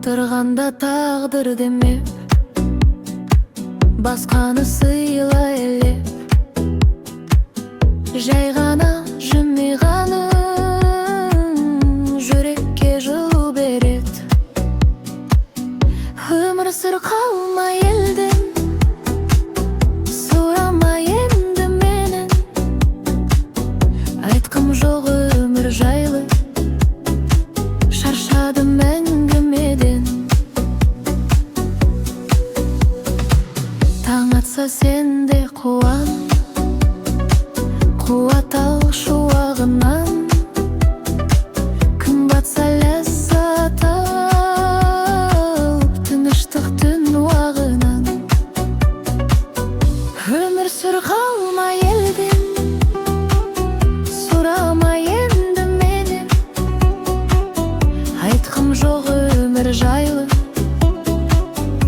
Тұрғанда тағдыр демеп, басқаны сыйла елеп, жай ғана жымиғаның жүрекке жылу берет. Өмір сүр қалма елден, сұрама енді менен. Айтқым жоқ өмір жайлы, шаршадым әңгімеден. Таң атса сен де қуан, қуат ал шуағынан. Күн батса ләззат ал, тыныштық түн уағынан. Өмір сүр қалма елден, сұрама енді менен. Айтқым жоқ өмір жайлы,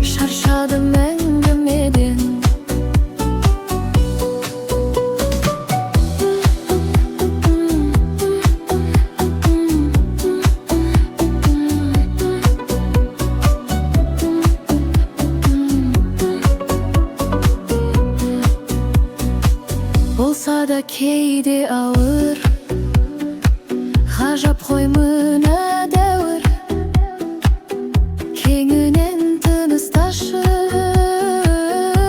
шаршадым әңгімеден. Болса да кейде ауыр, ғажап қой мына дәуір. Кеңінен тынысташы,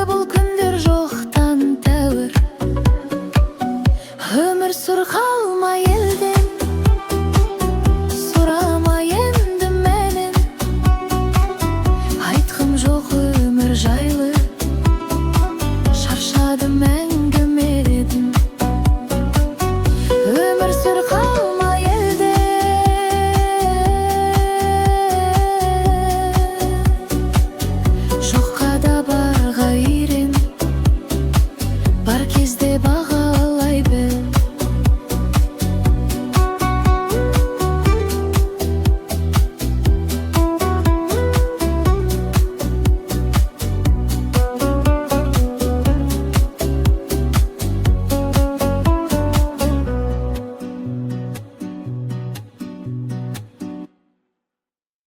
бұл күндер жоқтан тәуір. Өмір сүр қалма елден, сұрама енді менен. Айтқым жоқ өмір жайлы, шаршадым әңгімеден. Өмір сүр қалма елден, жоққа да барға үйрен, бар кезде баға.